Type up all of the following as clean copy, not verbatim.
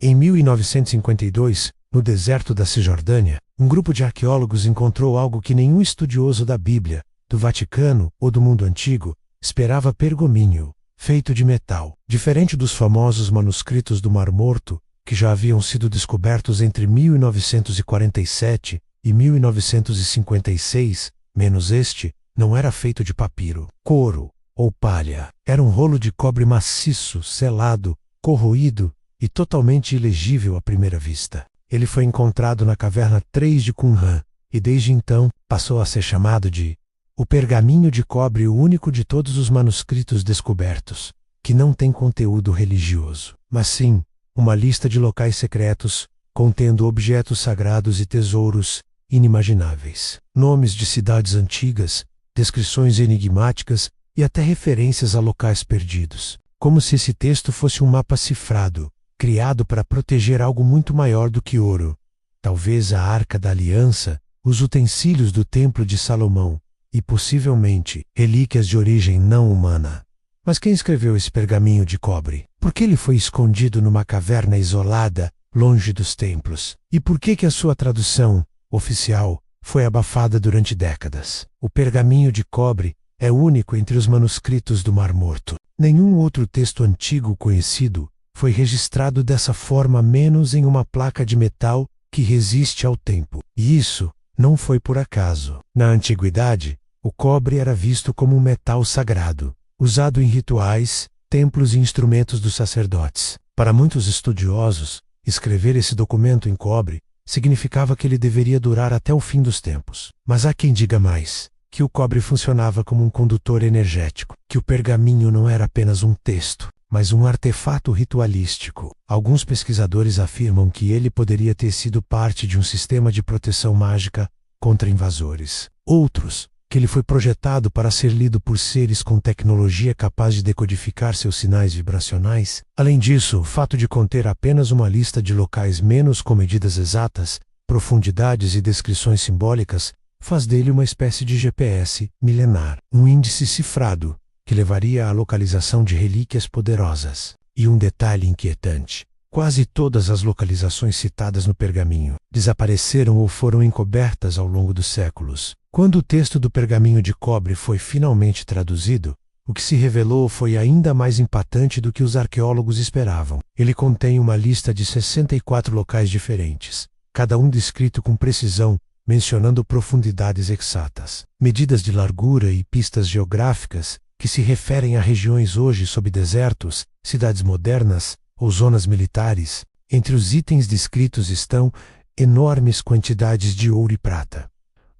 Em 1952, no deserto da Cisjordânia, um grupo de arqueólogos encontrou algo que nenhum estudioso da Bíblia, do Vaticano ou do mundo antigo esperava: pergaminho, feito de metal. Diferente dos famosos manuscritos do Mar Morto, que já haviam sido descobertos entre 1947 e 1956, menos este, não era feito de papiro, couro ou palha. Era um rolo de cobre maciço, selado, corroído e totalmente ilegível à primeira vista. Ele foi encontrado na caverna 3 de Qumran e desde então passou a ser chamado de o pergaminho de cobre, o único de todos os manuscritos descobertos, que não tem conteúdo religioso, mas sim uma lista de locais secretos contendo objetos sagrados e tesouros inimagináveis, nomes de cidades antigas, descrições enigmáticas e até referências a locais perdidos, como se esse texto fosse um mapa cifrado, criado para proteger algo muito maior do que ouro, talvez a Arca da Aliança, os utensílios do Templo de Salomão e, possivelmente, relíquias de origem não humana. Mas quem escreveu esse pergaminho de cobre? Por que ele foi escondido numa caverna isolada, longe dos templos? E por que a sua tradução, oficial, foi abafada durante décadas? O pergaminho de cobre é único entre os manuscritos do Mar Morto. Nenhum outro texto antigo conhecido foi registrado dessa forma, menos em uma placa de metal que resiste ao tempo. E isso não foi por acaso. Na antiguidade, o cobre era visto como um metal sagrado, usado em rituais, templos e instrumentos dos sacerdotes. Para muitos estudiosos, escrever esse documento em cobre significava que ele deveria durar até o fim dos tempos. Mas há quem diga mais, que o cobre funcionava como um condutor energético, que o pergaminho não era apenas um texto, mas um artefato ritualístico. Alguns pesquisadores afirmam que ele poderia ter sido parte de um sistema de proteção mágica contra invasores. Outros, que ele foi projetado para ser lido por seres com tecnologia capaz de decodificar seus sinais vibracionais. Além disso, o fato de conter apenas uma lista de locais menos com medidas exatas, profundidades e descrições simbólicas faz dele uma espécie de GPS milenar, um índice cifrado que levaria à localização de relíquias poderosas. E um detalhe inquietante: quase todas as localizações citadas no pergaminho desapareceram ou foram encobertas ao longo dos séculos. Quando o texto do pergaminho de cobre foi finalmente traduzido, o que se revelou foi ainda mais impactante do que os arqueólogos esperavam. Ele contém uma lista de 64 locais diferentes, cada um descrito com precisão, mencionando profundidades exatas, medidas de largura e pistas geográficas que se referem a regiões hoje sob desertos, cidades modernas ou zonas militares. Entre os itens descritos estão enormes quantidades de ouro e prata,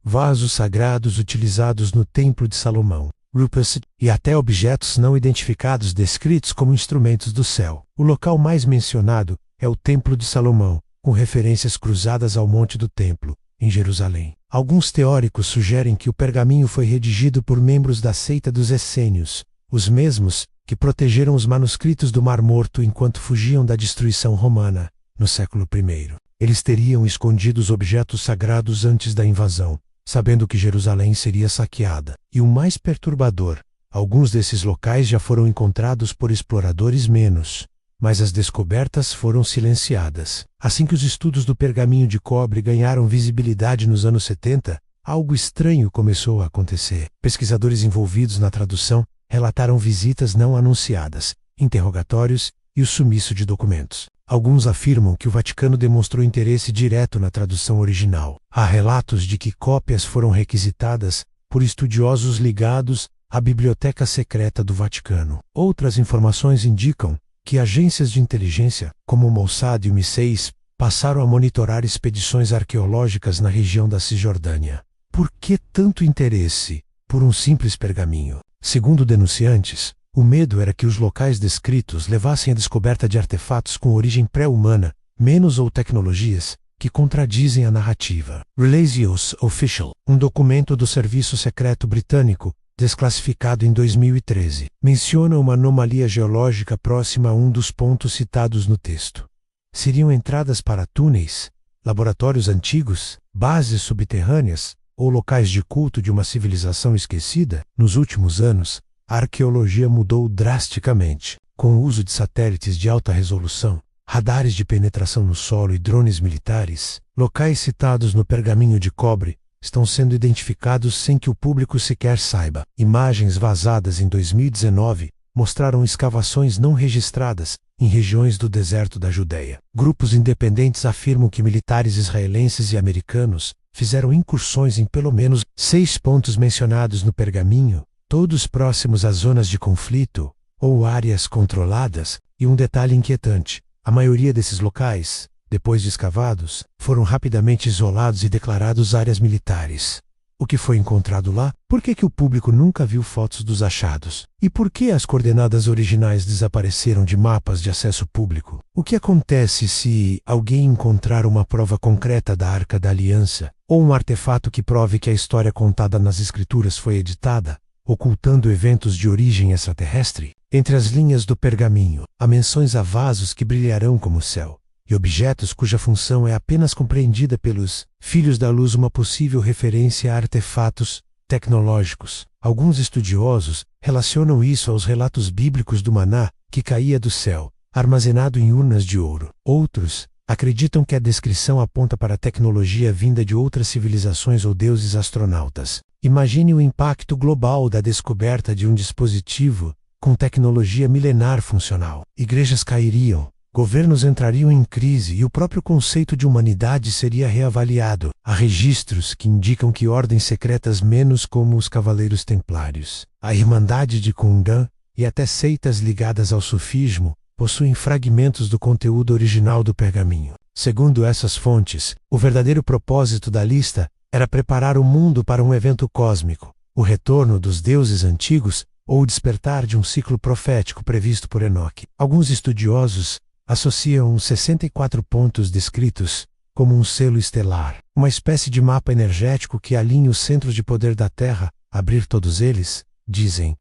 vasos sagrados utilizados no Templo de Salomão, rupas e até objetos não identificados descritos como instrumentos do céu. O local mais mencionado é o Templo de Salomão, com referências cruzadas ao Monte do Templo, em Jerusalém. Alguns teóricos sugerem que o pergaminho foi redigido por membros da seita dos essênios, os mesmos que protegeram os manuscritos do Mar Morto enquanto fugiam da destruição romana, no século I. Eles teriam escondido os objetos sagrados antes da invasão, sabendo que Jerusalém seria saqueada. E o mais perturbador, alguns desses locais já foram encontrados por exploradores menos, mas as descobertas foram silenciadas. Assim que os estudos do pergaminho de cobre ganharam visibilidade nos anos 70, algo estranho começou a acontecer. Pesquisadores envolvidos na tradução relataram visitas não anunciadas, interrogatórios e o sumiço de documentos. Alguns afirmam que o Vaticano demonstrou interesse direto na tradução original. Há relatos de que cópias foram requisitadas por estudiosos ligados à Biblioteca Secreta do Vaticano. Outras informações indicam que agências de inteligência, como o Mossad e o MI6, passaram a monitorar expedições arqueológicas na região da Cisjordânia. Por que tanto interesse por um simples pergaminho? Segundo denunciantes, o medo era que os locais descritos levassem à descoberta de artefatos com origem pré-humana, menos ou tecnologias que contradizem a narrativa. Relations Official, um documento do Serviço Secreto Britânico, desclassificado em 2013, menciona uma anomalia geológica próxima a um dos pontos citados no texto. Seriam entradas para túneis, laboratórios antigos, bases subterrâneas ou locais de culto de uma civilização esquecida? Nos últimos anos, a arqueologia mudou drasticamente. Com o uso de satélites de alta resolução, radares de penetração no solo e drones militares, locais citados no pergaminho de cobre estão sendo identificados sem que o público sequer saiba. Imagens vazadas em 2019 mostraram escavações não registradas em regiões do deserto da Judéia. Grupos independentes afirmam que militares israelenses e americanos fizeram incursões em pelo menos 6 pontos mencionados no pergaminho, todos próximos às zonas de conflito ou áreas controladas, e um detalhe inquietante: a maioria desses locais, depois de escavados, foram rapidamente isolados e declarados áreas militares. O que foi encontrado lá? Por que o público nunca viu fotos dos achados? E por que as coordenadas originais desapareceram de mapas de acesso público? O que acontece se alguém encontrar uma prova concreta da Arca da Aliança, ou um artefato que prove que a história contada nas escrituras foi editada, ocultando eventos de origem extraterrestre? Entre as linhas do pergaminho, há menções a vasos que brilharão como o céu, e objetos cuja função é apenas compreendida pelos filhos da luz, uma possível referência a artefatos tecnológicos. Alguns estudiosos relacionam isso aos relatos bíblicos do maná que caía do céu, armazenado em urnas de ouro. Outros acreditam que a descrição aponta para a tecnologia vinda de outras civilizações ou deuses astronautas. Imagine o impacto global da descoberta de um dispositivo com tecnologia milenar funcional. Igrejas cairiam, governos entrariam em crise e o próprio conceito de humanidade seria reavaliado. Há registros que indicam que ordens secretas menos como os Cavaleiros Templários, a Irmandade de Qumran e até seitas ligadas ao sufismo possuem fragmentos do conteúdo original do pergaminho. Segundo essas fontes, o verdadeiro propósito da lista era preparar o mundo para um evento cósmico, o retorno dos deuses antigos ou o despertar de um ciclo profético previsto por Enoque. Alguns estudiosos associam os 64 pontos descritos como um selo estelar, uma espécie de mapa energético que alinha os centros de poder da Terra. Abrir todos eles, dizem,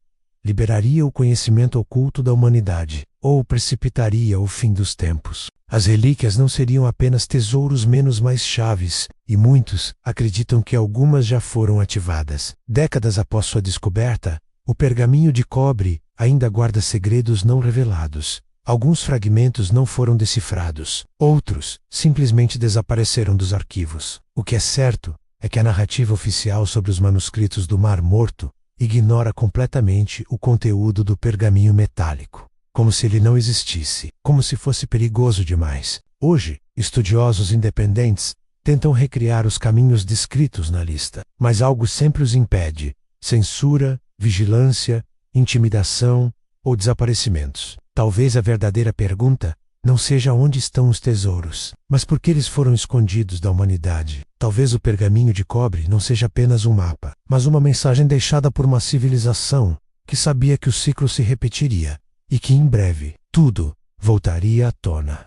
liberaria o conhecimento oculto da humanidade, ou precipitaria o fim dos tempos. As relíquias não seriam apenas tesouros menos mais chaves, e muitos acreditam que algumas já foram ativadas. Décadas após sua descoberta, o pergaminho de cobre ainda guarda segredos não revelados. Alguns fragmentos não foram decifrados, outros simplesmente desapareceram dos arquivos. O que é certo é que a narrativa oficial sobre os manuscritos do Mar Morto ignora completamente o conteúdo do pergaminho metálico, como se ele não existisse, como se fosse perigoso demais. Hoje, estudiosos independentes tentam recriar os caminhos descritos na lista, mas algo sempre os impede: censura, vigilância, intimidação ou desaparecimentos. Talvez a verdadeira pergunta não seja onde estão os tesouros, mas por que eles foram escondidos da humanidade. Talvez o pergaminho de cobre não seja apenas um mapa, mas uma mensagem deixada por uma civilização que sabia que o ciclo se repetiria e que em breve tudo voltaria à tona.